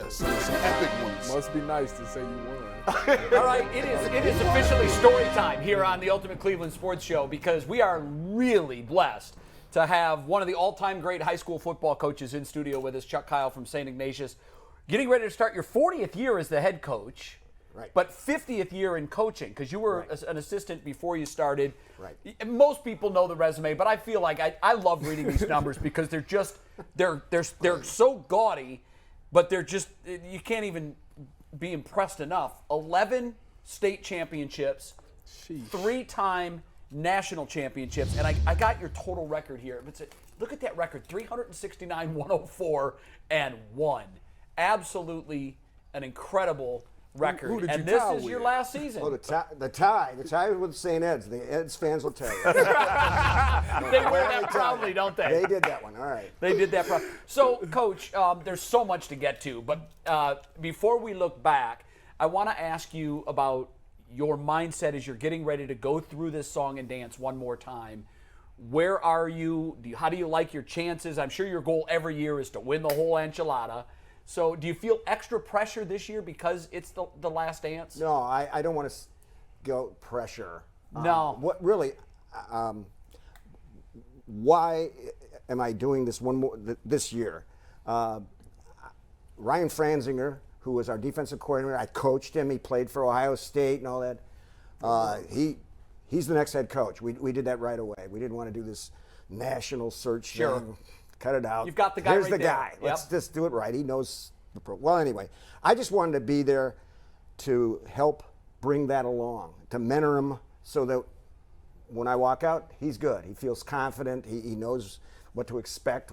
some epic ones. Must be nice to say you won. All right, it is officially story time here on the Ultimate Cleveland Sports Show because we are really blessed to have one of the all-time great high school football coaches in studio with us, Chuck Kyle from St. Ignatius. Getting ready to start your 40th year as the head coach, right, but 50th year in coaching because you were right, an assistant before you started. Right. Most people know the resume, but I feel like I love reading these numbers because they're so gaudy, but they're just, you can't even be impressed enough. 11 state championships, 3-time national championships, and I got your total record here. Look at that record, 369, 104, and 1. Absolutely an incredible record. Who did and you this tie is with? your last season. Oh, the tie was with St. Ed's. The Ed's fans will tell you. They wear that proudly, don't they? They did that one. All right. They did that proudly. So, Coach, there's so much to get to, but before we look back, I want to ask you about your mindset as you're getting ready to go through this song and dance one more time. Where are you? How do you like your chances? I'm sure your goal every year is to win the whole enchilada. So do you feel extra pressure this year because it's the last dance? No, I don't want to go pressure. No. What really? Why am I doing this this year? Ryan Franzinger, who was our defensive coordinator, I coached him. He played for Ohio State and all that. He's the next head coach. We did that right away. We didn't want to do this national search thing. Cut it out. You've got the guy Here's right the there. guy. Yep. Let's just do it right. He knows the Well, anyway, I just wanted to be there to help bring that along, to mentor him so that when I walk out, he's good. He feels confident. He knows what to expect.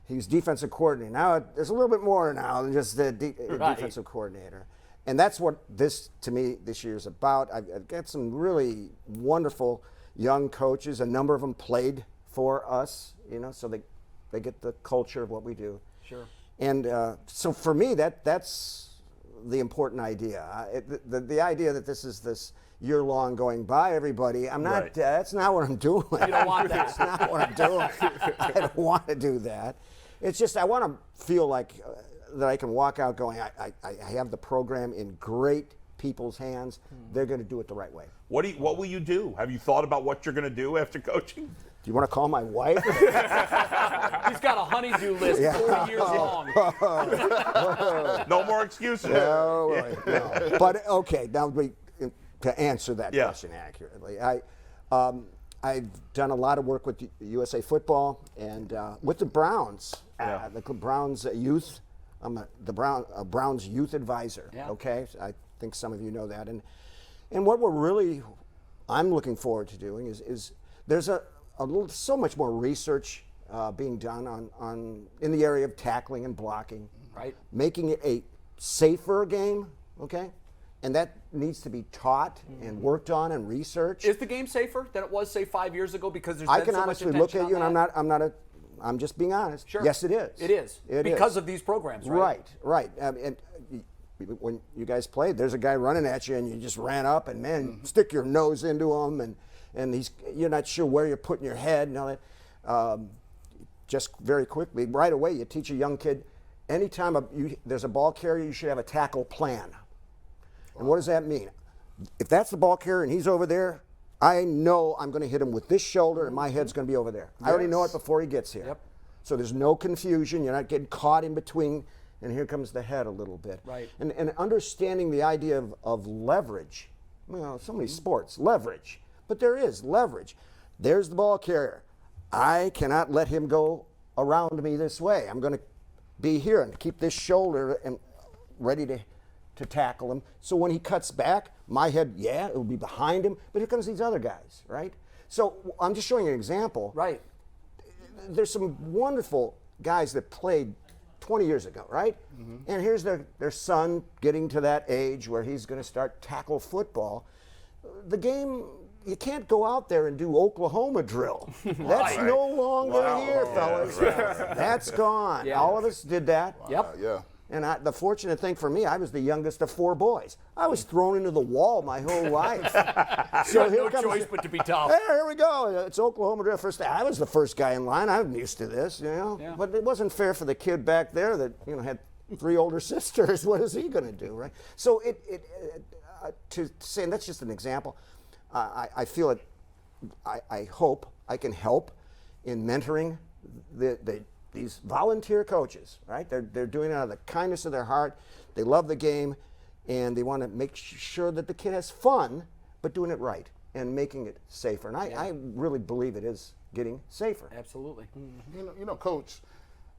He's defensive coordinator. Now, there's a little bit more now than just the defensive coordinator. And that's what this, to me, this year is about. I've got some really wonderful young coaches. A number of them played for us, so they get the culture of what we do. Sure. And so for me, that's the important idea. The idea that this is this year-long going by everybody, I'm not, that's not what I'm doing. You don't want that. That's not what I'm doing. I don't want to do that. It's just I want to feel like that I can walk out going, I have the program in great people's hands. They're going to do it the right way. What will you do? Have you thought about what you're going to do after coaching? Do you want to call my wife? He's got a honeydew list 40 years long. No more excuses. No. But okay, now to answer that question accurately, I've done a lot of work with USA Football and with the Browns, the Browns youth. I'm the Browns youth advisor. Yeah. Okay, I think some of you know that, and what I'm looking forward to doing is there's so much more research being done on in the area of tackling and blocking, right? Making it a safer game, okay, and that needs to be taught and worked on and researched. Is the game safer than it was, say, 5 years ago because there's I been can so much honestly attention look at you, on and I'm just being honest. Sure. Yes, it is. It is because of these programs, right? Right. And when you guys played, there's a guy running at you, and you just ran up and stick your nose into him, and you're not sure where you're putting your head and all that. Just very quickly, right away, you teach a young kid, anytime there's a ball carrier, you should have a tackle plan. And what does that mean? If that's the ball carrier and he's over there, I know I'm going to hit him with this shoulder and my head's going to be over there. I already know it before he gets here. Yep. So there's no confusion. You're not getting caught in between, and here comes the head a little bit. Right. And understanding the idea of leverage. So many sports, leverage. But there is leverage. There's the ball carrier. I cannot let him go around me this way. I'm going to be here and keep this shoulder and ready to tackle him. So when he cuts back, my head, it will be behind him, but here comes these other guys, right? So I'm just showing you an example. Right. There's some wonderful guys that played 20 years ago, right? Mm-hmm. And here's their son getting to that age where he's going to start tackle football. The game, you can't go out there and do Oklahoma drill. That's no longer here, fellas. That's gone. Yeah. All of us did that. Yep. Yeah. And the fortunate thing for me, I was the youngest of 4 boys. I was thrown into the wall my whole life. So no choice but to be tough. Hey, here we go. It's Oklahoma drill. I was the first guy in line. I'm used to this, Yeah. But it wasn't fair for the kid back there that had 3 older sisters. What is he going to do, right? So to say, and that's just an example. I feel it. I hope I can help in mentoring these volunteer coaches. Right? They're doing it out of the kindness of their heart. They love the game, and they want to make sure that the kid has fun, but doing it right and making it safer. And I really believe it is getting safer. Absolutely. You know, Coach,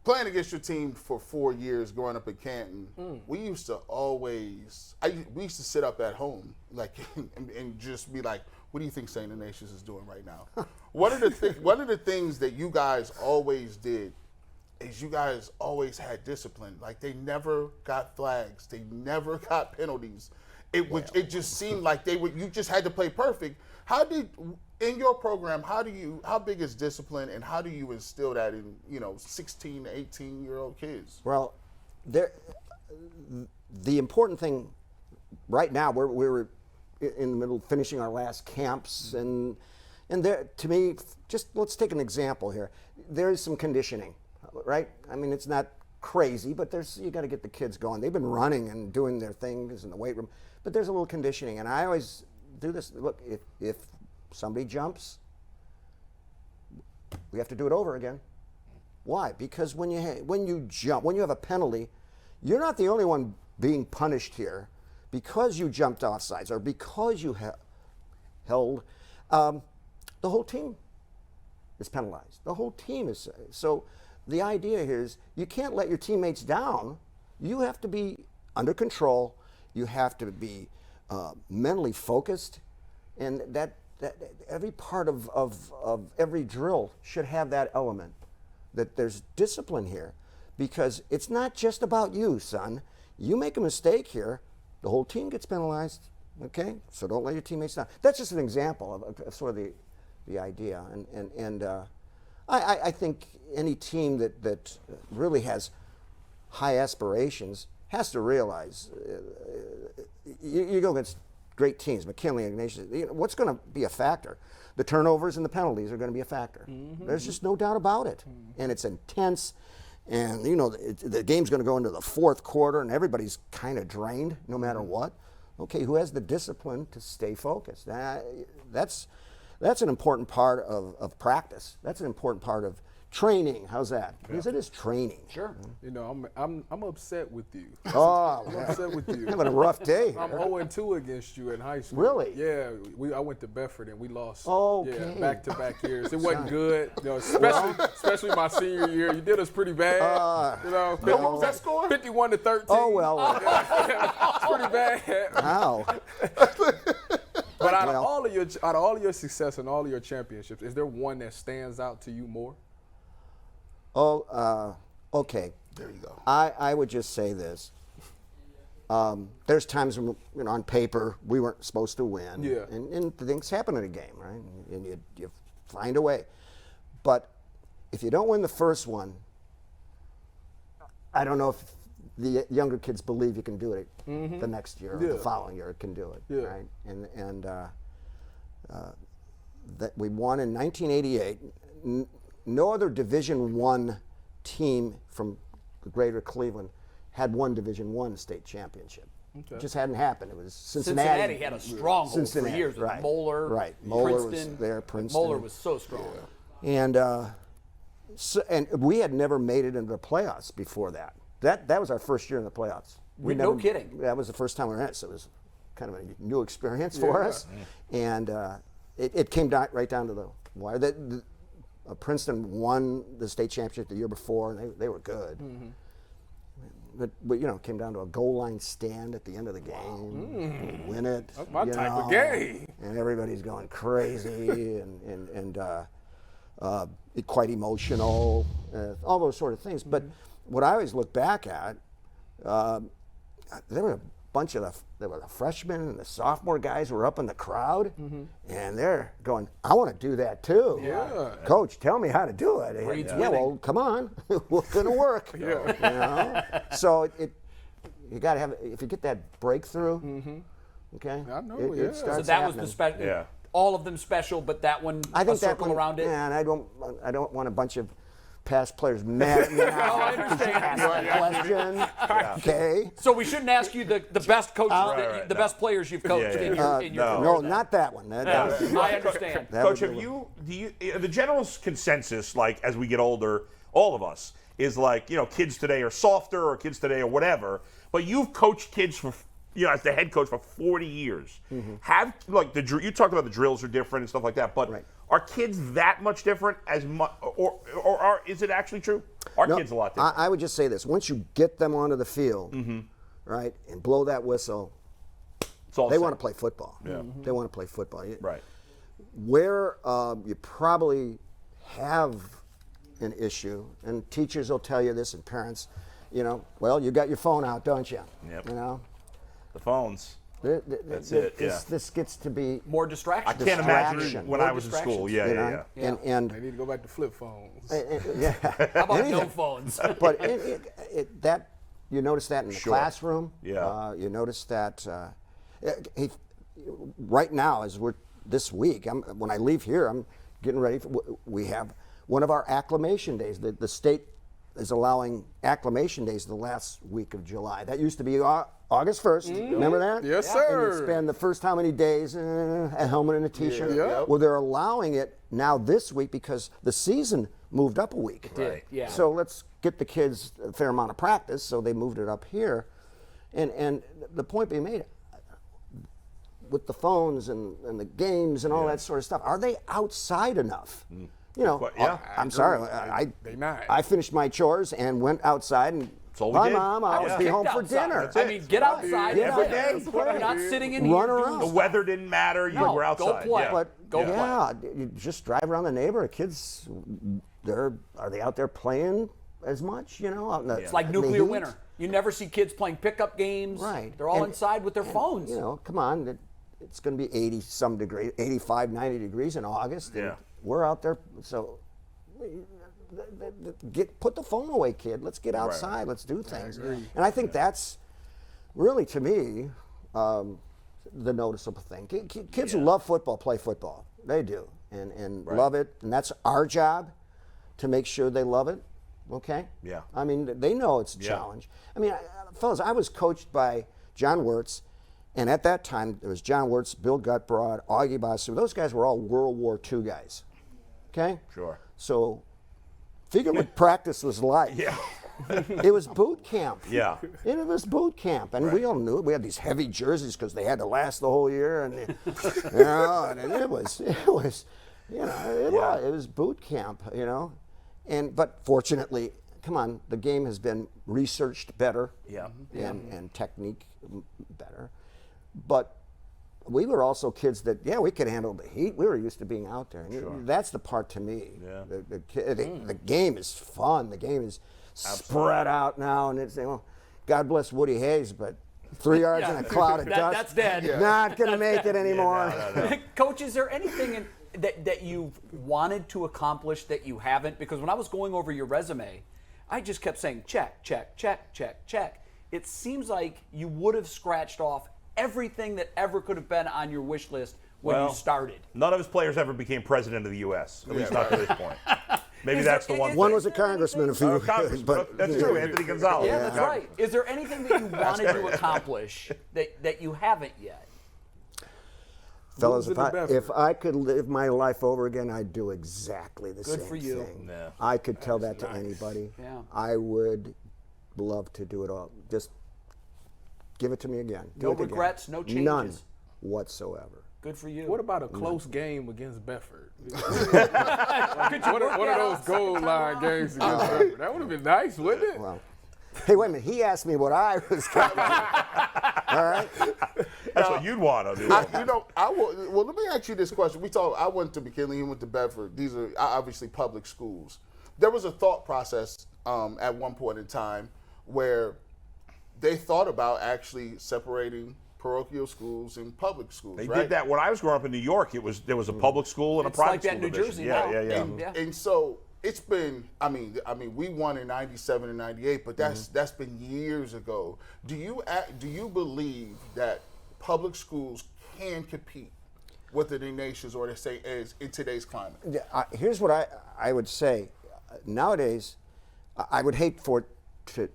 playing against your team for 4 years growing up in Canton, we used to we used to sit up at home and just be like, what do you think St. Ignatius is doing right now? One of the things that you guys always did is you guys always had discipline. Like, they never got flags. They never got penalties. It just seemed like you just had to play perfect. In your program, how big is discipline, and how do you instill that in, 16 to 18-year-old kids? Well, the important thing right now, we're in the middle of finishing our last camps, and there, to me, just let's take an example here. There is some conditioning, right? I mean, it's not crazy, but you got to get the kids going. They've been running and doing their things in the weight room, but there's a little conditioning, and I always do this. Look, if somebody jumps, we have to do it over again. Why? Because when you jump, when you have a penalty, you're not the only one being punished here because you jumped off sides or because you held. The whole team is penalized. The whole team is. So the idea here is you can't let your teammates down. You have to be under control. You have to be mentally focused, and that every part of every drill should have that element, that there's discipline here, because it's not just about you, son. You make a mistake here, the whole team gets penalized, okay? So don't let your teammates down. That's just an example of sort of the idea, and I think any team that really has high aspirations has to realize you go against great teams, McKinley, Ignatius. What's going to be a factor? The turnovers and the penalties are going to be a factor. There's just no doubt about it. And it's intense. And, the game's going to go into the fourth quarter, and everybody's kind of drained no matter what. Okay, who has the discipline to stay focused? That's an important part of practice. That's an important part of training. How's that? Because it is training. Sure. I'm upset with you. Oh, I'm upset with you. having a rough day. I'm 0-2 against you in high school. Really? Yeah. I went to Bedford and we lost. Okay. Yeah, back-to-back years. It wasn't good. Especially my senior year. You did us pretty bad. What was that score? 51-13. Oh, well. It's pretty bad. Wow. But out of all of your success and all of your championships, is there one that stands out to you more? Oh, okay. There you go. I would just say this. There's times when, on paper, we weren't supposed to win. Yeah. And things happen in a game, right? And you find a way. But if you don't win the first one, I don't know if the younger kids believe you can do it the next year or the following year can do it, right? And that we won in 1988. No other Division I team from the greater Cleveland had won Division I state championship. Okay. It just hadn't happened. It was Cincinnati. Cincinnati had a stronghold for years with right. Moeller. Right. Moeller Princeton. was there. Princeton. Moeller was so strong. Yeah. And we had never made it into the playoffs before that. That was our first year in the playoffs. No kidding. That was the first time we were in it, so it was kind of a new experience for us. And it came right down to the wire. Princeton won the state championship the year before, and they were good. But it came down to a goal line stand at the end of the game. Win it. That's my type of game. And everybody's going crazy and quite emotional, all those sort of things. But what I always look back at, there were a bunch of the freshmen and the sophomore guys were up in the crowd, and they're going, I want to do that too. Yeah. Coach, tell me how to do it. Winning. Well, come on. We're going to work. So you got to have, if you get that breakthrough, okay? I know, it starts So that happening. was the special. Yeah. All of them special, but that one, I think a circle that one, around it. Yeah, and I don't want a bunch of past players mad at me now. I understand. Ask the question. Okay. So we shouldn't ask you the best coaches, the best players you've coached in your career. No, not that one. I understand. Coach, the general consensus, like as we get older, all of us, is like, kids today are softer or kids today are whatever, but you've coached kids for, as the head coach for 40 years. Have, you talked about the drills are different and stuff like that, but are kids that much different as much, or is it actually true? Are kids a lot different? I would just say this. Once you get them onto the field, right, and blow that whistle, they want to play football. Yeah. They want to play football. Right. Where you probably have an issue, and teachers will tell you this, and parents, well, you got your phone out, don't you? Yep. The phones. That's it. This gets to be More distraction. I can't imagine when I was in school. Yeah. And They need to go back to flip phones. How about no phones? But that you notice that in the classroom. Yeah. You notice that right now, as we're this week, when I leave here, I'm getting ready. We have one of our acclimation days. The state is allowing acclimation days the last week of July. That used to be August 1st. Remember that? Yes, And sir. you'd spend the first how many days a helmet and a T-shirt. Yeah. Well, they're allowing it now this week because the season moved up a week. Right. Yeah. So let's get the kids a fair amount of practice. So they moved it up here, and the point being made, with the phones and the games and all that sort of stuff, are they outside enough? I'm sorry, They not. I finished my chores and went outside and all we bye, did. Mom, I'll be home for dinner. I mean, get outside. Get every out day. there, You're not sitting in Run here doing around. The weather didn't matter. You No, were go outside. play. Yeah. But Go you just drive around the neighborhood. Kids, are they out there playing as much? Out in the, It's like in the nuclear heat? winter. You never see kids playing pickup games. Right. They're all And- inside with their phones. Come on. It's going to be 80-some degrees, 85, 90 degrees in August. And Yeah. we're out there. So put the phone away, kid. Let's get outside. Let's do things. And I think that's really, to me, the noticeable thing. Kids who love football play football. They do. And love it. And that's our job to make sure they love it. Okay? Yeah. I mean, they know it's a challenge. I mean, fellas, I was coached by John Wirtz, and at that time, there was John Wirtz, Bill Gutbrod, Augie Basu. Those guys were all World War II guys. Okay? Sure. So figure what practice was like. Yeah. It was boot camp. Yeah. It was boot camp, and we all knew it. We had these heavy jerseys because they had to last the whole year, and and it was boot camp, but fortunately, come on, the game has been researched better, and technique better, but we were also kids that we could handle the heat. We were used to being out there, and that's the part to me. Yeah. The game is fun. The game is spread out now, and it's God bless Woody Hayes, but 3 yards in a cloud of dust. That's dead. Not going to make it anymore. Coach, is there anything that you've wanted to accomplish that you haven't? Because when I was going over your resume, I just kept saying check, check, check, check, check. It seems like you would have scratched off everything that ever could have been on your wish list when you started. None of his players ever became president of the U.S., at least not to this point. Maybe that's the one. One was a congressman, if you but that's true, Anthony Gonzalez. Yeah, that's right. Is there anything that you wanted to accomplish that you haven't yet? Fellas, if I could live my life over again, I'd do exactly the same for you. thing. Yeah. I could tell that to anybody. Yeah. I would love to do it all. Just give it to me again. Do No it again. regrets, no changes. None whatsoever. Good for you. What about a close game against Bedford? Could you One work of that those out? goal line games against Bedford. That would have been nice, wouldn't it? Well, hey, wait a minute. He asked me what I was going to All right? That's what you'd want to do. Well, let me ask you this question. I went to McKinley, he went to Bedford. These are obviously public schools. There was a thought process at one point in time where they thought about actually separating parochial schools and public schools. They right? did that when I was growing up in New York. There was a public school and a It's like private that school in New division. Jersey Yeah, now. yeah. And so it's been. I mean, we won in '97 and '98, but that's been years ago. Do you believe that public schools can compete with the nations, or they say, is in today's climate? Here's what I would say. nowadays, I would hate for it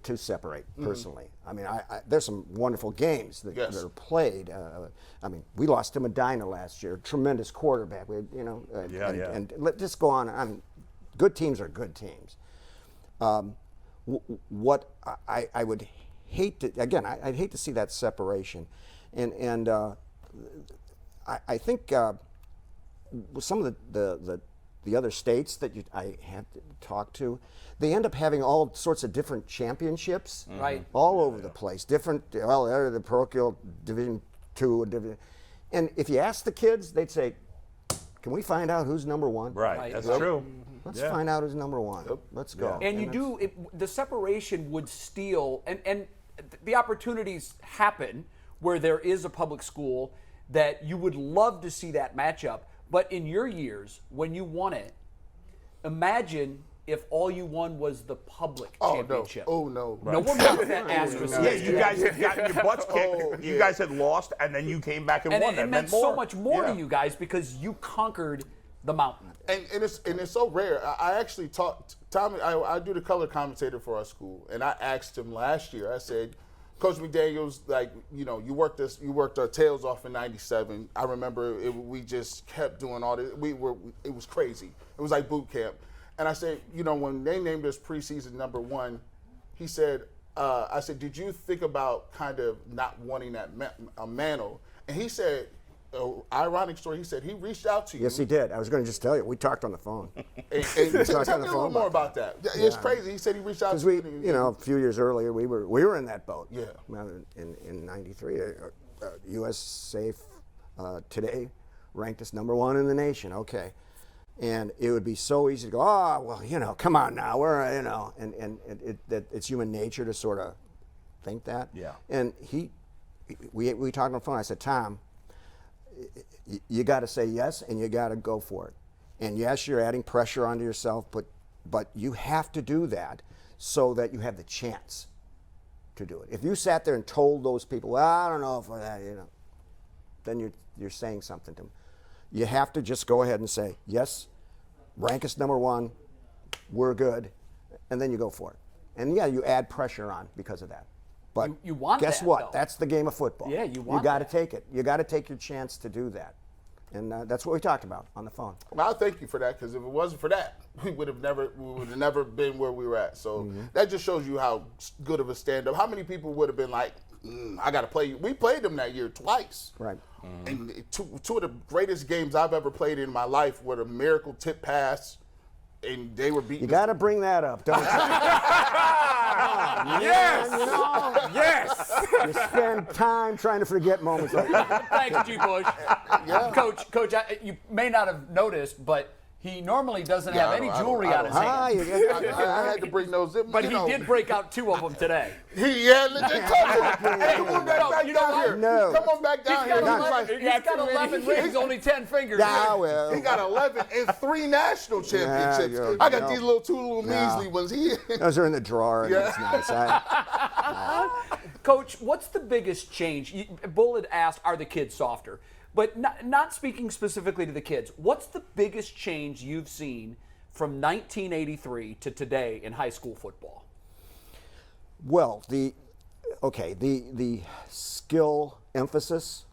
to separate personally. I mean, there's some wonderful games that are played. I mean, we lost to Medina last year. Tremendous quarterback. And let just go on. I mean, good teams are good teams. What I would hate to, again, I'd hate to see that separation, and I think some of the other states that I have to talk to, they end up having all sorts of different championships, right, all over the place. Different, well, they're the parochial Division II, and if you ask the kids, they'd say, "Can we find out who's number one?" Right, that's true. Let's find out who's number one. Let's go. And the separation would steal, and the opportunities happen where there is a public school that you would love to see that matchup. But in your years, when you won it, imagine if all you won was the public championship. Oh, no. No one wants that asterisk. Yeah, you guys had gotten your butts kicked. You guys had lost, and then you came back and won. It meant so much more to you guys because you conquered the mountain. And it's so rare. I actually talked, Tommy, I do the color commentator for our school, and I asked him last year, I said, Coach McDaniels, you worked our tails off in '97. I remember we just kept doing all this. It was crazy. It was like boot camp. And I said, when they named us preseason number one, he said, I said, did you think about kind of not wanting that mantle? And he said, ironic story, he said he reached out to you. Yes, he did. I was going to just tell you. We talked on the phone. And tell me a little more about that. It's crazy. He said he reached out to you. Because a few years earlier, we were in that boat. Yeah. In '93, U.S. Safe Today ranked us number one in the nation. Okay. And it would be so easy to go, come on now, it's human nature to sort of think that. Yeah. And we talked on the phone. I said, Tom, you got to say yes, and you got to go for it. And yes, you're adding pressure onto yourself, but you have to do that so that you have the chance to do it. If you sat there and told those people, well, I don't know if that, then you're saying something to them. You have to just go ahead and say, yes, rank us number one, we're good, and then you go for it. And yeah, you add pressure on because of that. But you want guess that, what? though. That's the game of football. Yeah, you want You got to that. take it. You got to take your chance to do that. And that's what we talked about on the phone. Well, I thank you for that, because if it wasn't for that, we would have never been where we were at. So that just shows you how good of a stand-up. How many people would have been like, I got to play you. We played them that year twice. Right. And two of the greatest games I've ever played in my life were the miracle tip pass, and they were beating. You got to bring that up, don't you? Yes! Yes! You spend time trying to forget moments like that. Thanks, G Bush. Coach, you may not have noticed, but he normally doesn't have any jewelry on his hand. I had to bring those in. But he did break out 2 of them today. Legit. Come on back down here. No. Come on back down here. He's got 11 rings, only 10 fingers. Ah, well. He got 11 and 3 national championships. Yeah, I got these two little measly ones. Those are in the drawer. And it's nice. Coach, what's the biggest change? Bull had asked, are the kids softer? But not speaking specifically to the kids, what's the biggest change you've seen from 1983 to today in high school football? Well, the skill emphasis,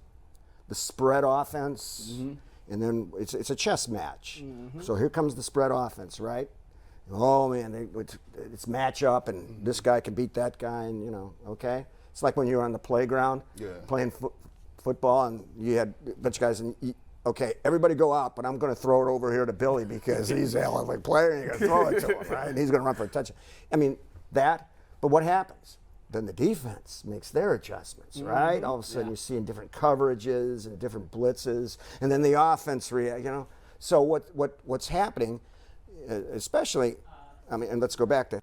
the spread offense, and then it's a chess match. So here comes the spread offense, right? Oh man, it's match up, and this guy can beat that guy, and okay. It's like when you were on the playground playing football, and you had a bunch of guys, and okay, everybody go out, but I'm going to throw it over here to Billy because he's a hell of a player, and you're going to throw it to him, right? And he's going to run for a touchdown. I mean, but what happens? Then the defense makes their adjustments, right? All of a sudden you're seeing different coverages and different blitzes, and then the offense react, So what's happening, especially, and let's go back to,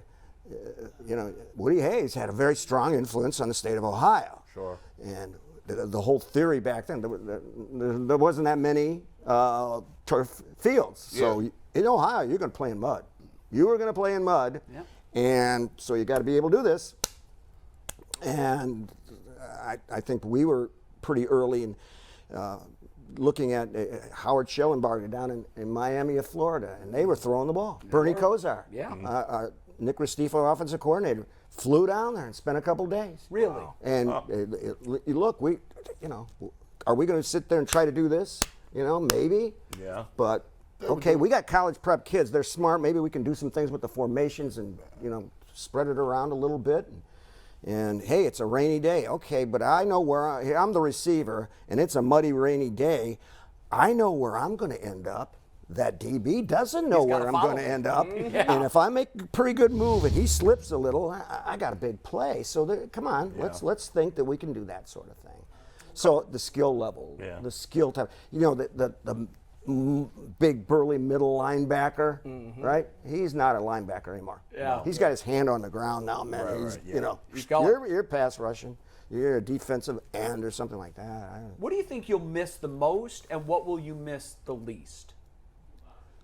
Woody Hayes had a very strong influence on the state of Ohio. Sure. And the whole theory back then, there wasn't that many turf fields. So in Ohio, you're going to play in mud. You were going to play in mud, and so you got to be able to do this. And I think we were pretty early in looking at Howard Schellenbarger down in Miami, Florida, and they were throwing the ball. Bernie Kosar, Nick Restifo, offensive coordinator, flew down there and spent a couple days. Really? And look, are we going to sit there and try to do this? Maybe. Yeah. But okay, we got college prep kids. They're smart. Maybe we can do some things with the formations and spread it around a little bit. And hey, it's a rainy day. Okay, but I know where I'm the receiver, and it's a muddy, rainy day. I know where I'm going to end up. That DB doesn't know where I'm going to end up. And if I make a pretty good move and he slips a little, I got a big play. So come on, let's think that we can do that sort of thing. So the skill level, the skill type. The big burly middle linebacker, right? He's not a linebacker anymore. Yeah. He's got his hand on the ground now, man. You're pass rushing. You're a defensive end or something like that. What do you think you'll miss the most, and what will you miss the least?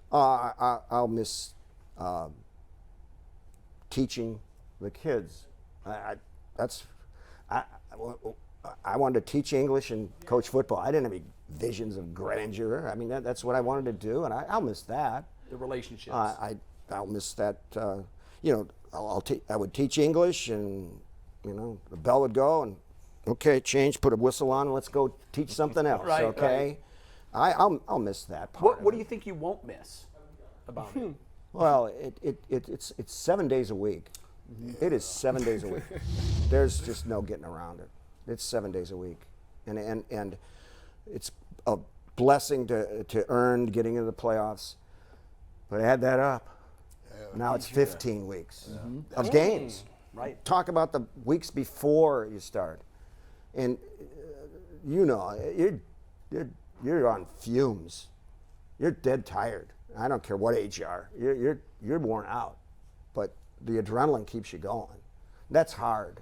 I'll miss teaching the kids. I wanted to teach English and coach football. I didn't have any visions of grandeur. I mean, that's what I wanted to do, and I'll miss that. The relationships. I'll miss that. I would teach English, and the bell would go, and okay, change, put a whistle on, and let's go teach something else. Right, okay, right. I'll miss that part. What do you think you won't miss about it? Well, it's 7 days a week. It is 7 days a week. There's just no getting around it. It's 7 days a week, and it's a blessing to earn getting into the playoffs. But add that up. Now it's 15 weeks of games. Right. Talk about the weeks before you start, and you're on fumes. You're dead tired. I don't care what age you are. You're worn out, but the adrenaline keeps you going. That's hard.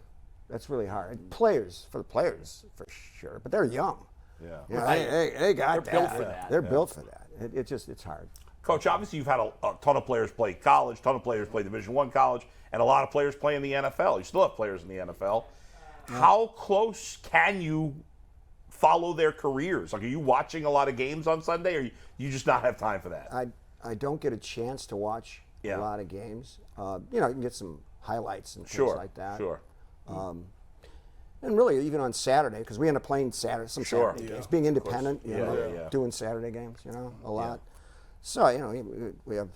That's really hard. For the players, for sure. But they're young. Yeah. They got They're built for that. They're built for that. It's hard. Coach, obviously you've had a ton of players play college, ton of players play Division I college, and a lot of players play in the NFL. You still have players in the NFL. Yeah. How close can you follow their careers? Like, are you watching a lot of games on Sunday, or you just not have time for that? I don't get a chance to watch a lot of games. I can get some highlights and things like that. Sure. And really, even on Saturday, because we end up playing Saturday games, being independent, doing Saturday games, a lot. So, we have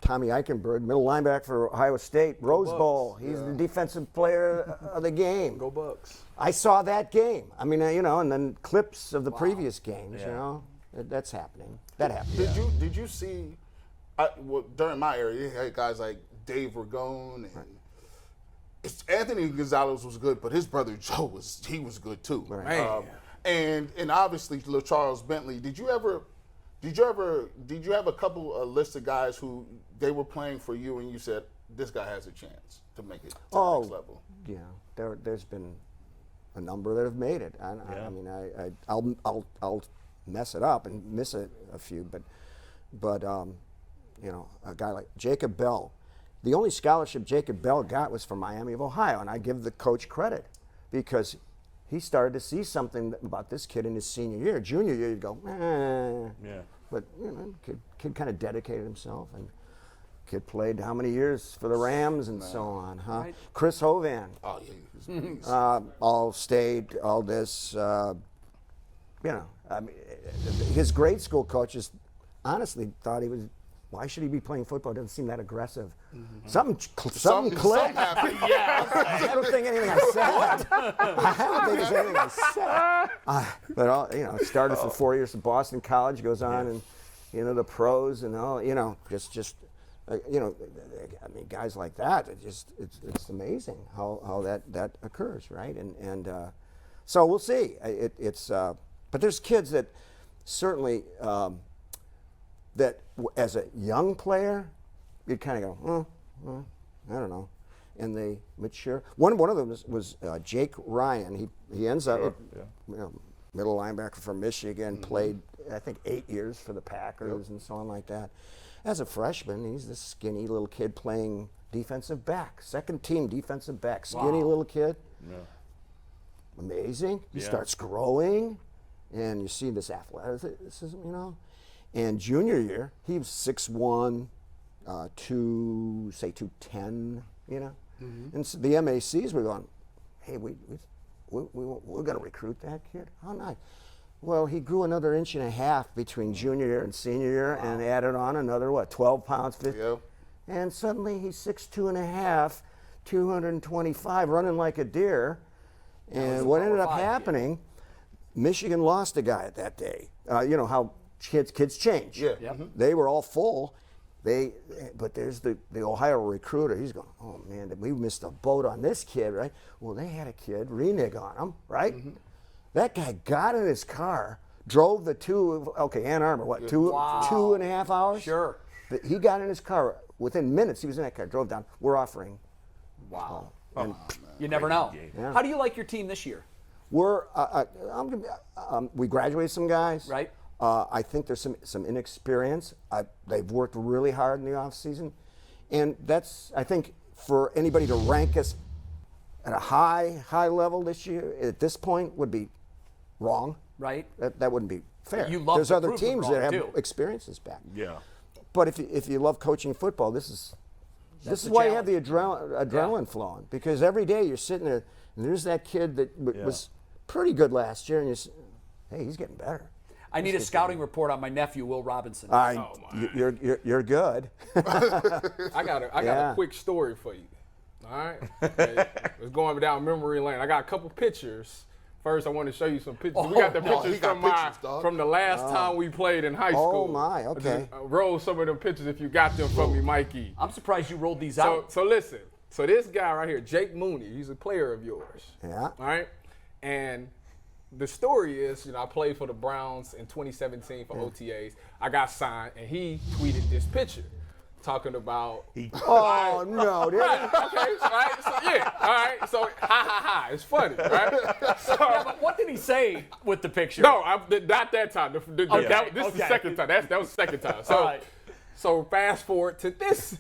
Tommy Eichenberg, middle linebacker for Ohio State, Rose Bowl. He's the defensive player of the game. Go Bucks. I saw that game. I mean, and then clips of the previous games, that's happening. That happened. Did you see, during my era, you had guys like Dave Ragone and Anthony Gonzalez was good, but his brother Joe was good too. Right. And obviously Charles Bentley. Did you have a couple list of guys who they were playing for you and you said this guy has a chance to make it to the next level? Yeah, there's been a number that have made it. I mean, I'll mess it up and miss a few, but a guy like Jacob Bell. The only scholarship Jacob Bell got was from Miami of Ohio, and I give the coach credit because he started to see something about this kid in his senior year. Junior year, you'd go, Yeah. But, kid kind of dedicated himself, and kid played how many years for the Rams and so on, huh? Right. Chris Hovan. Oh, yeah. All state, all this. I mean, his grade school coaches honestly thought why should he be playing football? It doesn't seem that aggressive. Mm-hmm. Something clicked. I don't think anything I said. I haven't think it's anything I said. But started for 4 years at Boston College, goes on and the pros and all. I mean, guys like that. It's amazing how that occurs, right? And so we'll see. But there's kids that certainly. That as a young player, you'd kind of go, I don't know, and they mature. One of them was Jake Ryan. He ends up middle linebacker from Michigan, played I think 8 years for the Packers and so on like that. As a freshman, he's this skinny little kid playing defensive back, second team defensive back, skinny little kid. Yeah. Amazing. He starts growing. and you see this athleticism, you know. And junior year, he was 6'1", 210, you know. And so the MACs were going, hey, we're going to recruit that kid. How nice. Well, he grew another 1.5 inches between junior year and senior year, and added on another 12 pounds, 50. Yeah. And suddenly he's 6'2.5", 225, running like a deer. And what ended up happening, Michigan lost a guy that day. You know how kids change. Yeah. They were all full. But there's the Ohio recruiter. He's going, oh man, we missed a boat on this kid, right? Well, they had a kid renege on him, right? That guy got in his car, drove the Ann Arbor, 2.5 hours? Sure. He got in his car within minutes. He was in that car, drove down. We're offering. Wow. And You never know. Yeah. How do you like your team this year? we're we graduated some guys. Right. I think there's some inexperience. They've worked really hard in the off season, and that's, I think, for anybody to rank us at a high level this year at this point would be wrong. Right. That wouldn't be fair. You love There's to other prove them teams wrong, that have too. experiences back. Yeah. But if you love coaching football, this is the why you have the adrenaline flowing, because every day you're sitting there and there's that kid that was pretty good last year, and hey, he's getting better. I need a scouting report on my nephew, Will Robinson. You're good. I got a quick story for you. All right, it's going down memory lane. I got a couple pictures. First, I want to show you some pictures. We got the pictures from the last time we played in high school. Oh my, okay. Roll some of them pictures if you got them from me, Mikey. I'm surprised you rolled these out. So listen. So this guy right here, Jake Mooney, he's a player of yours. Yeah. All right, and the story is, I played for the Browns in 2017 for OTAs. I got signed, and he tweeted this picture talking about. Oh no! Right, okay, right. So all right. So ha. It's funny, right? So, Yeah, but what did he say with the picture? no, not that time. This is the second time. That was the second time. So, All right. so fast forward to this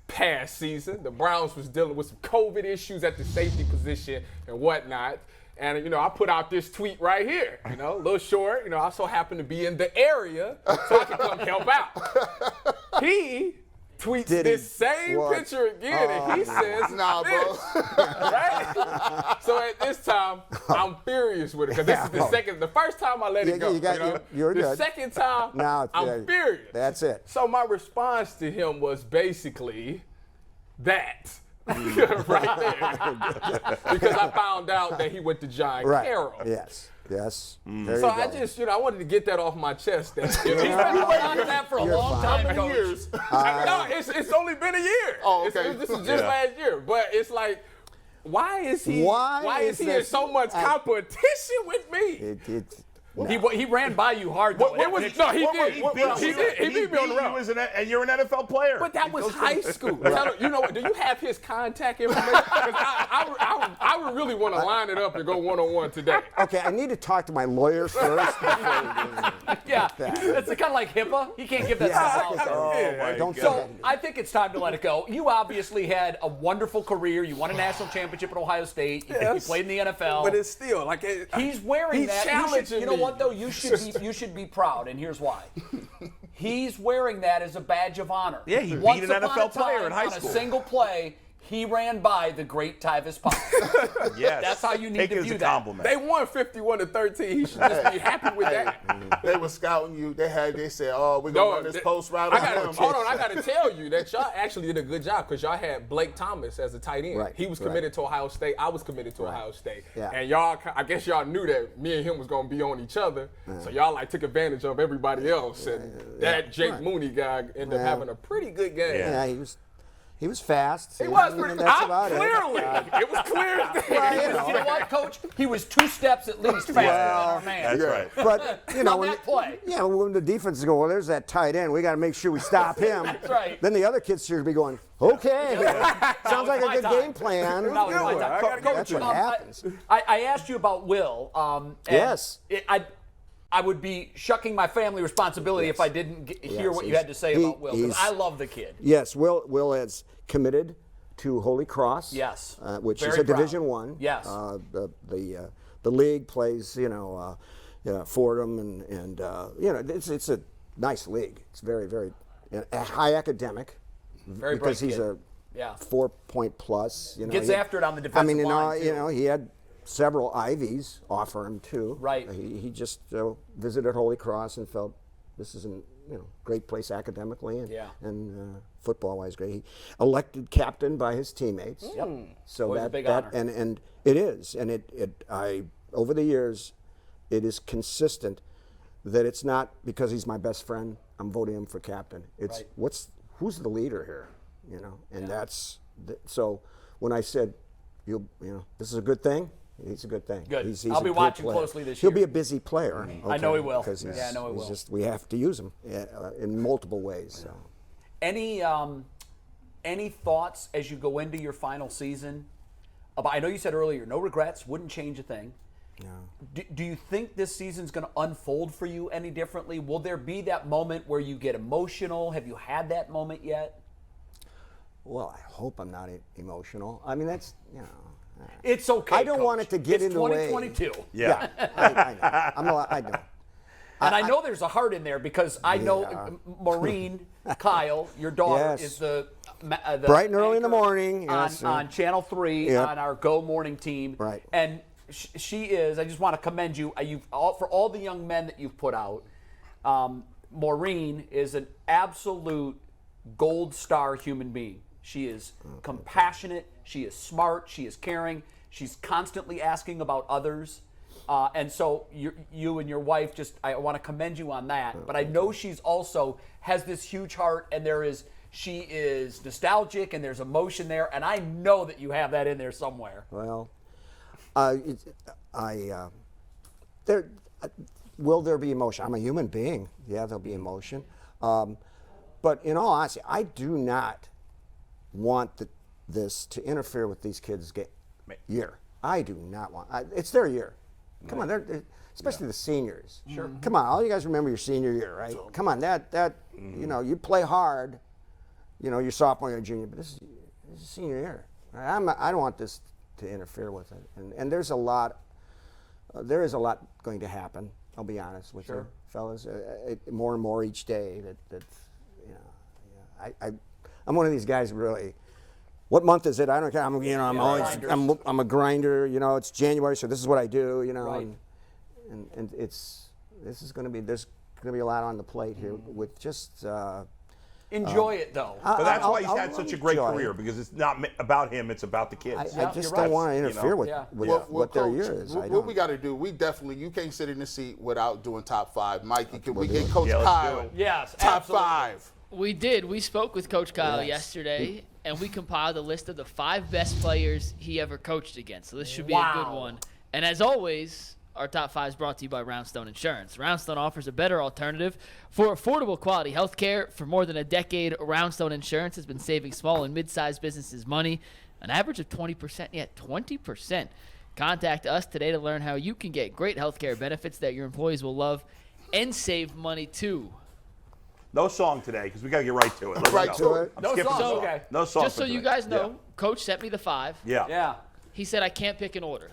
past season, the Browns was dealing with some COVID issues at the safety position and whatnot. And, I put out this tweet right here, a little short. I so happen to be in the area, so I can come help out. He tweets this same picture again, and he says, Nah, bro. right? So at this time, I'm furious with it, because this is the first time I let it go. You're the good. second time, Now, I'm furious. That's it. So my response to him was basically that. Right there. Because I found out that he went to John Carroll. Yes. There So you go. I just, I wanted to get that off my chest. That, He's been waiting on that for a long time, Coach. Years. no, it's only been a year. Oh, okay. This is just last year. But it's like, why is he in so much competition with me? He ran by you hard, though. He did. He beat me on the road. And you're an NFL player. But that was high school. You know what? Do you have his contact information? Because I would really want to line it up and go one-on-one today. Okay, I need to talk to my lawyer first. Yeah, it's kind of like HIPAA. He can't give that stuff out. Oh, my God. So I think it's time to let it go. You obviously had a wonderful career. You won a national championship at Ohio State. You played in the NFL. But it's still like he's wearing he's that. challenging You know me. what though? You should be proud, and here's why. He's wearing that as a badge of honor. Yeah, he Once beat an upon NFL a time, player in high on school. a single play, he ran by the great Tyvis Pop. Yes. That's how you need Take to it as view a that. compliment. They won 51-13. He should just be happy with that. They were scouting you. They said, "Oh, we're gonna run this post route." I gotta tell you that y'all actually did a good job, because y'all had Blake Thomas as a tight end. Right, He was committed to Ohio State. I was committed to Ohio State. Yeah. And I guess y'all knew that me and him was gonna be on each other. So y'all took advantage of everybody else. And that Jake Mooney guy ended up having a pretty good game. Yeah, he was fast. He was and that's about clearly. It was clear as day. You know what, Coach? He was 2 steps at least faster than our man. That's right. But On that play. when the defense is going, well, there's that tight end. We got to make sure we stop him. That's right. Then the other kids should be going, okay, sounds like a my good time. game plan. That was my time. That's what happens. I asked you about Will. And Yes. I would be shucking my family responsibility if I didn't hear what you had to say about Will, because I love the kid. Yes, Will is committed to Holy Cross. Yes. Which Very is a proud. Division I. Yes. The league plays, Fordham, and it's a nice league. It's very, very high academic. Very because bright he's kid. a 4-point plus. Gets after it on the defensive line, too. He had several Ivies offer him too. Right. He just visited Holy Cross and felt this is a great place academically and football-wise great. He elected captain by his teammates. Yep. So Always a big honor. and it is, and over the years, it is consistent that it's not because he's my best friend I'm voting him for captain. It's who's the leader here, and that's so. When I said, this is a good thing. He's a good thing. Good. He's I'll a be good watching player. closely this He'll year. be a busy player. I know he will. Because I know he will. we have to use him in multiple ways. So. Any thoughts as you go into your final season? I know you said earlier, no regrets, wouldn't change a thing. No. Do you think this season's going to unfold for you any differently? Will there be that moment where you get emotional? Have you had that moment yet? Well, I hope I'm not emotional. I mean, that's It's okay. I don't Coach. want it to get it's in the way. 2022. Yeah. I know. I know. And I know there's a heart in there because I know Maureen, Kyle, your daughter, is the bright and early in the anchor morning on Channel 3 on our Go Morning team. Right. And she is. I just want to commend you. For all the young men that you've put out. Maureen is an absolute gold star human being. She is compassionate. She is smart. She is caring. She's constantly asking about others. And so you and your wife, I want to commend you on that. But I know she's also has this huge heart, and she is nostalgic, and there's emotion there. And I know that you have that in there somewhere. Well, will there be emotion? I'm a human being. Yeah, there'll be emotion. But in all honesty, I do not want this to interfere with these kids' year. I do not want. It's their year. Come on, especially the seniors. Sure. Come on, all you guys remember your senior year, right? Come on, you play hard. Your sophomore year, junior, but this is senior year. I don't want this to interfere with it. And there's a lot. There is a lot going to happen. I'll be honest with you, fellas. More and more each day. I'm one of these guys really. What month is it? I don't care. I'm a grinder. It's January, so this is what I do. Right. And there's going to be a lot on the plate here with just. Enjoy it though. But that's why he's had such a great enjoy career, because it's not about him, it's about the kids. I just don't want to interfere with what their Coach, year is. What we got to do, you can't sit in the seat without doing top five. Mikey, can we get Coach let's Kyle? do it. Yes, Top absolutely. five. We did. We spoke with Coach Kyle yesterday, and we compiled a list of the 5 best players he ever coached against. So this should be a good one. And as always, our top 5 is brought to you by Roundstone Insurance. Roundstone offers a better alternative for affordable quality health care. For more than a decade, Roundstone Insurance has been saving small and mid-sized businesses money, an average of 20%. Yeah, 20%. Contact us today to learn how you can get great health care benefits that your employees will love and save money too. No song today, because we got to get right to it. Let's Right go. to it. No Skip song, the song. okay. No song. Just so for you today. guys know, Coach sent me the 5. Yeah. Yeah. He said I can't pick an order.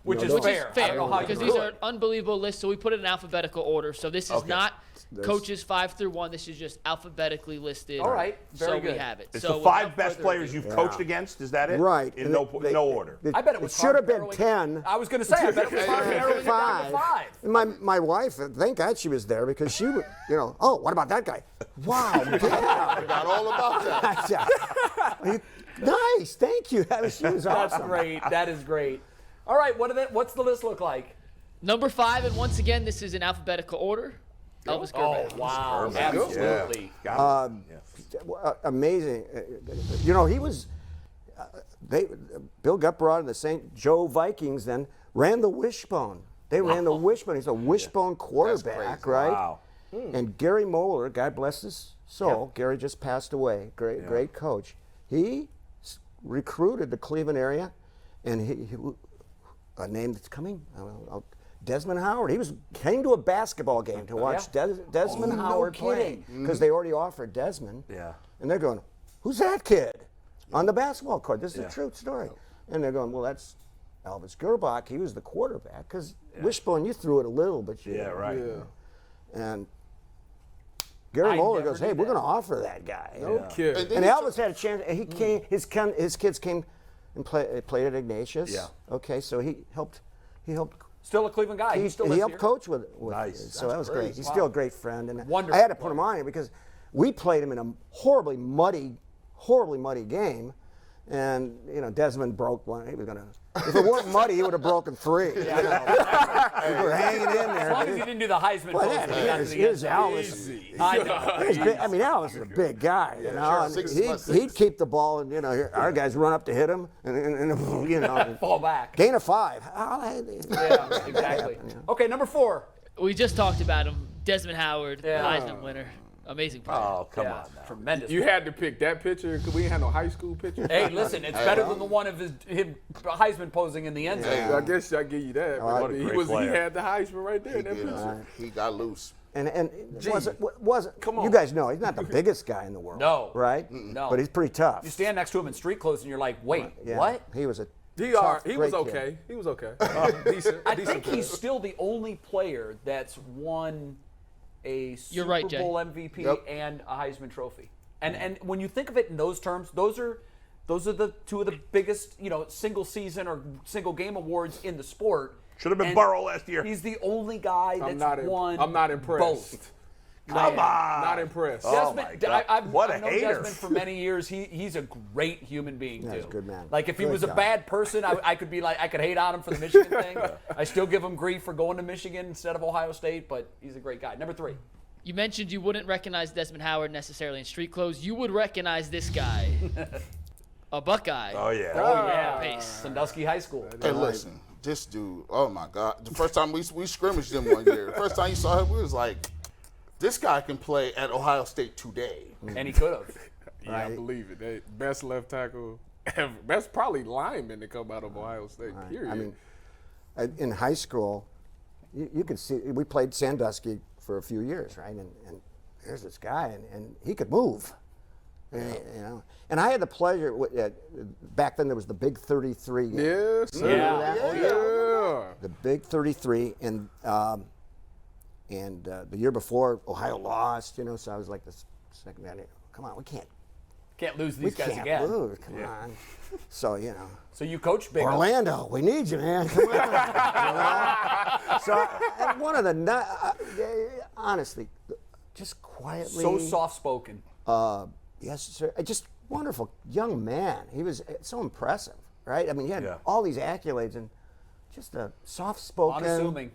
Which is Which fair. is fair, I don't know how because you these do are it. unbelievable lists, so we put it in alphabetical order. So this is not There's- coaches 5 through 1. This is just alphabetically listed. All right, very so good. we have it. It's so the 5 without best further players ado- you've coached against. Is that it? Right. In no order. I bet it was should have been hard 10. I was going to say, I bet it was hard narrowing it down to 5. And my wife, thank God she was there because she would, oh, what about that guy? Wow, damn. Forgot all about that. Nice, thank you. She was awesome. That's great. That is great. All right, what's the list look like? Number 5, and once again, this is in alphabetical order. Elvis Oh, Grbac. wow. Perfect. Absolutely. Got it. Amazing. He was. Bill Gutbrod and the St. Joe Vikings then ran the wishbone. They ran the wishbone. He's a wishbone quarterback, crazy. right? Wow. And Gary Moeller, God bless his soul. Gary just passed away. Great coach. He recruited the Cleveland area, and a name that's coming. Desmond Howard. He came to a basketball game to watch Desmond Howard play because they already offered Desmond. Yeah. And they're going, "Who's that kid on the basketball court?" This is a true story. And they're going, "Well, that's Elvis Gerbach, he was the quarterback because Wishbone, you threw it a little, but you right. And Gary I Moeller never goes, did "Hey, we're that. going to offer that guy." No kidding. And then And he Elvis had a chance. He came. His kids came and played at Ignatius. Yeah. Okay, so he helped. Still a Cleveland guy. He still He lives helped here. coach with Nice. so that was great. He's Wow. still a great friend. And Wonderful I had to put player. him on here because we played him in a horribly muddy game. And, Desmond broke one. He was going to, if it weren't muddy, he would have broken 3. We were hanging in there. As long as he didn't do the Heisman Well, pose. when he got to the here's end. Alice. I know. He's big, I mean, Alice is a big guy, sure. and 6'6". he'd keep the ball, and our guys run up to hit him, and Fall back. gain of 5. Yeah, exactly. Okay, number 4. We just talked about him. Desmond Howard, Yeah. Heisman winner. Amazing player. Oh, come Yeah, on now. tremendous. You had to pick that picture because we ain't had no high school picture. Hey, listen, it's better than the one of him Heisman posing in the end zone. I guess I give you that. What a He great player. had the Heisman right there He in that did. picture. He got loose. And wasn't Come on. you guys know he's not the biggest guy in the world. No. Right? No. But he's pretty tough. You stand next to him in street clothes and you're like, wait, Yeah. what? He was a He tough, was great okay. kid. He was okay. Decent. I decent think he's still the only player that's won a Super You're right, Jay. Bowl MVP Yep. and a Heisman Trophy. And when you think of it in those terms, those are the two of the biggest, single season or single game awards in the sport. Should have been And Burrow last year. He's the only guy that's won I'm not impressed. both. Come on. Not impressed. Oh, Desmond, my God. I've What a known hater. Desmond for many years. He's a great human being too. he's a good man. Like if he Good was a guy. bad person, I could be like I could hate on him for the Michigan thing. I still give him grief for going to Michigan instead of Ohio State, but he's a great guy. Number 3. You mentioned you wouldn't recognize Desmond Howard necessarily in street clothes. You would recognize this guy, a Buckeye. Oh, yeah. Oh yeah, Pace. Sandusky High School. Hey, listen, this dude, oh my God. The first time we scrimmaged him one year, the first time you saw him, we was like, this guy can play at Ohio State today. And he could have. Yeah, I believe it. They, best left tackle ever. Best probably lineman to come out of Ohio State, period. I mean, in high school, you could see we played Sandusky for a few years, right? And there's this guy, and he could move. And I had the pleasure. Back then, there was the Big 33. Game. yes, sir. Yeah. Yeah. The Big 33, and the year before, Ohio lost. So I was like this second guy. Come on, we can't Can't lose these guys can't again. lose. Come on. So So you coach big. Orlando, we need you, man. Come on. So and one of the honestly, just quietly. So soft spoken. Yes, sir. Just wonderful young man. He was so impressive, right? I mean, he had Yeah. all these accolades and just a soft-spoken. Unassuming.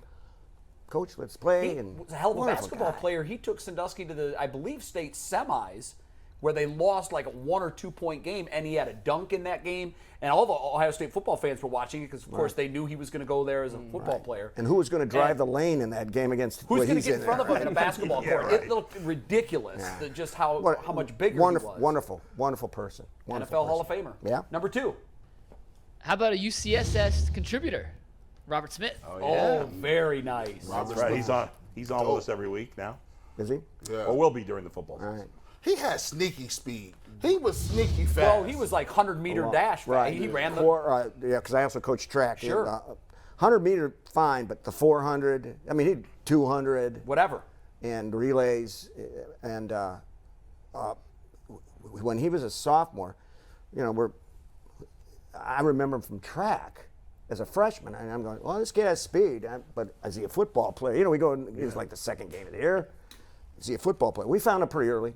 Coach, let's play. He and was a hell of a wonderful basketball guy. player. He took Sandusky to the, I believe, state semis, where they lost like a 1 or 2 point game, and he had a dunk in that game. And all the Ohio State football fans were watching it because, of course, they knew he was going to go there as a football player. And who was going to drive And the lane in that game against? Who's going to he's get in front of him in a basketball Yeah, court? right. It looked ridiculous, just how much bigger wonderful, he was. wonderful person. Wonderful NFL Hall of person. Famer. Yeah. Number 2. How about a UCSS contributor, Robert Smith? Oh, very nice. That's right. He's on with us every week now. Is he? Yeah. Or will be during the football season. All right. He had sneaky speed. He was sneaky fast. Well, he was like 100-meter dash. Right. He ran the. Yeah, because I also coached track. Sure. 100-meter, fine, but the 400, I mean, he 200. Whatever. And relays, and when he was a sophomore, I remember him from track as a freshman, and I'm going, well, this kid has speed, but is he a football player? We go, it was like the second game of the year. Is he a football player? We found him pretty early.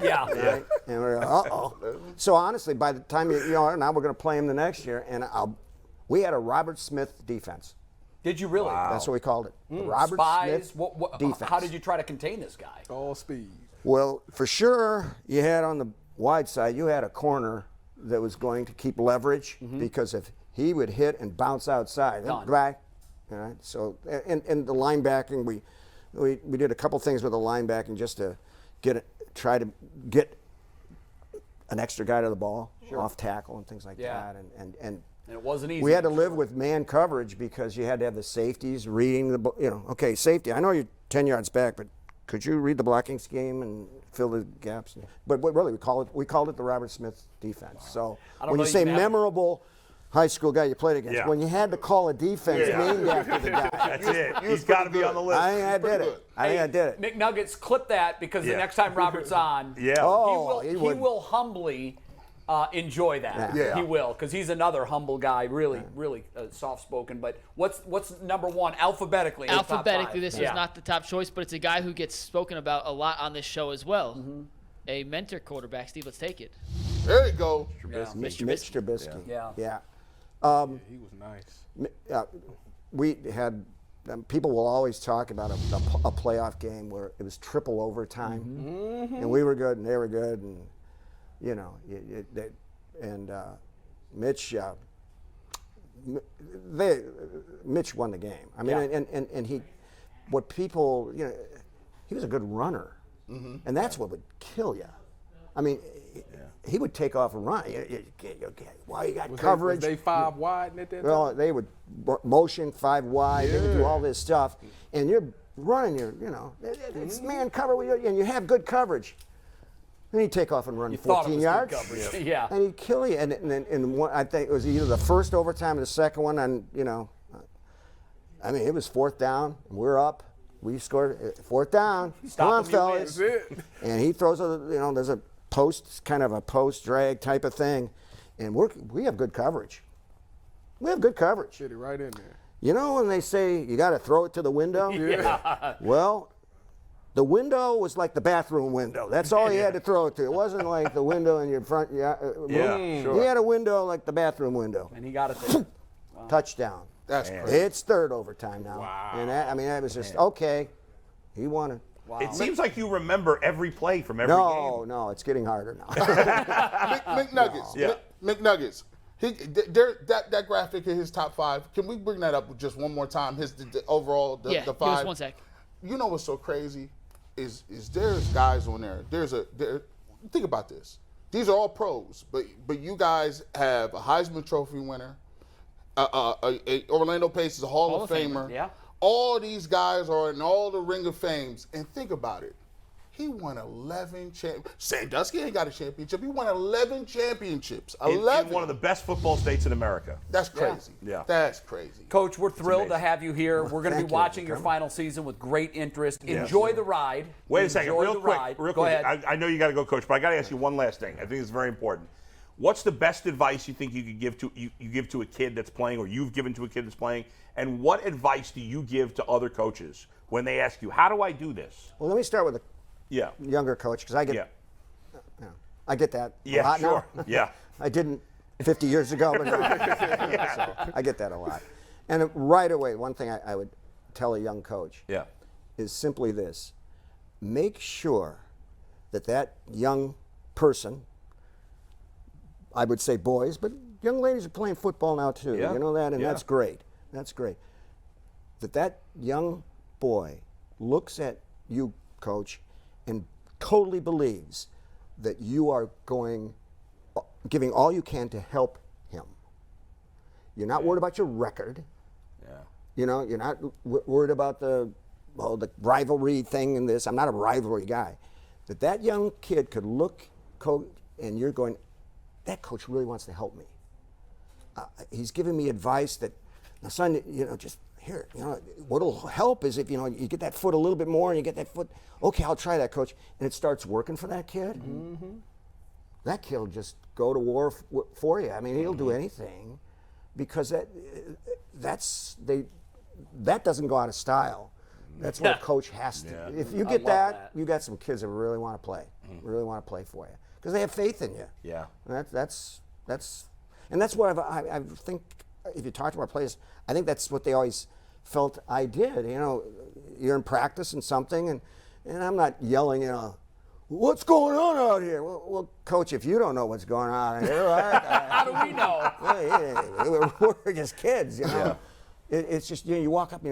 Yeah. Right? And we're uh-oh. So honestly, by the time now we're going to play him the next year, and we had a Robert Smith defense. Did you really? That's what we called it. The Robert Spies. Smith defense. How did you try to contain this guy? All speed. Well, for sure, you had on the wide side, you had a corner that was going to keep leverage because if he would hit and bounce outside, Done. right? All right. So, and the linebacking, we did a couple things with the linebacking just to try to get an extra guy to the ball, off tackle and things like Yeah. that, and And it wasn't easy. we had to live with man coverage because you had to have the safeties reading the, okay, safety. I know you're 10 yards back, but could you read the blocking scheme and fill the gaps? But really, we called it the Robert Smith defense. So when you say memorable high school guy you played against, when you had to call a defense named after the guy. That's it. He's got to be on the list. I think I did it. McNuggets, clip that because the next time Robert's on, Yeah. he will humbly enjoy that. Yeah. He will, because he's another humble guy, really soft-spoken. But what's number one alphabetically? Alphabetically, this was not the top choice, but it's a guy who gets spoken about a lot on this show as well. A mentor quarterback. Steve, let's take it. There you go. Mitch Trubisky. Yeah. He was nice. We had people will always talk about a playoff game where it was triple overtime, and we were good and they were good, and Mitch won the game. I mean, and he was a good runner, and that's what would kill you. I mean, he would take off and run. Why you got coverage? Was they 5 wide at that Well, time? they would motion 5 wide. They would do all this stuff, and you're running. It's man cover, and you have good coverage. Then he'd take off and run 14 yards. And he'd kill you. And one, I think it was either the first overtime or the second one. And I mean, it was 4th down, and we're up. We scored 4th down. Come on, fellas. And he throws there's a post, kind of a post drag type of thing, and we have good coverage. We have good coverage. Get it right in there. You know when they say you got to throw it to the window? Well, the window was like the bathroom window. That's all you had to throw it to. It wasn't like the window in your front. He had a window like the bathroom window. And he got it there. Touchdown. That's crazy. It's 3rd overtime now. Wow. And that was just okay. He won it. Wow. It seems like you remember every play from every game. No, it's getting harder now. McNuggets. Yeah. McNuggets. That graphic in his top 5. Can we bring that up just one more time? The overall the 5. Give us 1 sec. You know what's so crazy is there's guys on there. Think about this. These are all pros, but you guys have a Heisman Trophy winner, Orlando Pace is a Hall of Famer. Yeah. All these guys are in all the Ring of Fames, and think about it. He won 11 championships. Sandusky ain't got a championship. He won 11 championships. 11. In one of the best football states in America. That's crazy. Yeah. That's crazy. Coach, we're thrilled to have you here. We're going to be Thank you. watching your final season with great interest. Enjoy the ride. Wait a second, Enjoy real the quick. ride. Real Go quick. ahead. I know you got to go, Coach, but I got to ask you one last thing. I think it's very important. What's the best advice you think you could give to you give to a kid that's playing, or you've given to a kid that's playing? And what advice do you give to other coaches when they ask you, "How do I do this?" Well, let me start with a Yeah. younger coach, because I get I get that a Yeah. lot Sure. now. Yeah. I didn't 50 years ago, but now. So I get that a lot. And right away, one thing I would tell a young coach Yeah. is simply this: make sure that young person, I would say boys, but young ladies are playing football now too. Yeah. You know that, and Yeah. that's great. That's great. That young boy looks at you, coach, and totally believes that you are giving all you can to help him. You're not worried about your record. Yeah. You're not worried about the rivalry thing and this. I'm not a rivalry guy. That young kid could look, coach, and you're going, that coach really wants to help me. He's giving me advice that, now son, just here, what'll help is if, you get that foot a little bit more and you get that foot, okay, I'll try that, coach. And it starts working for that kid. Mm-hmm. That kid will just go to war for you. I mean, he'll do anything because that doesn't go out of style. That's what a coach has to. Yeah. If you get that, you got some kids that really want to play, really want to play for you because they have faith in you. Yeah. And that's what I think. If you talk to our players, I think that's what they always felt I did. You're in practice and something, and I'm not yelling, what's going on out here? Well, coach, if you don't know what's going on here, How do we know? we're just kids, Yeah. It's just you walk up,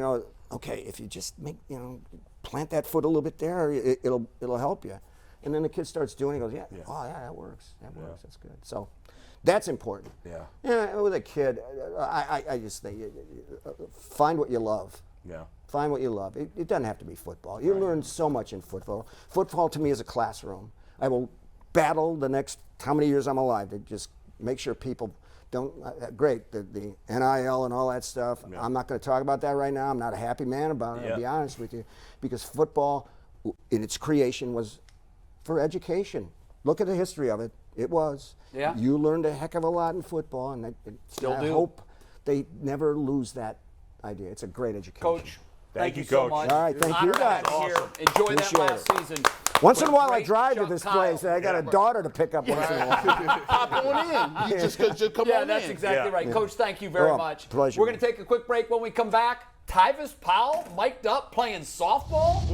okay, if you just make plant that foot a little bit there, it'll help you. And then the kid starts doing it. He goes, oh yeah, that works. That's good. So. That's important. Yeah. With a kid, I just think find what you love. Yeah. Find what you love. It doesn't have to be football. You learn so much in football. Football to me is a classroom. I will battle the next how many years I'm alive to just make sure people don't. Great, the NIL and all that stuff. Yeah. I'm not going to talk about that right now. I'm not a happy man about it. I'll be honest with you, because football, in its creation, was for education. Look at the history of it. It was. Yeah. You learned a heck of a lot in football, and I hope they never lose that idea. It's a great education. Coach, thank you so Coach. much. All right, thank you Honored to have guys. you here. Enjoy that Appreciate last it. season. Once in a with while, I great drive to Chuck this Kyle. place, and I got a daughter to pick up once in a while. Pop on in. You just come Yeah, on that's in. exactly Yeah. right. Coach, thank you very Oh, much. pleasure. We're going to take a quick break. When we come back, Tyvis Powell mic'd up playing softball.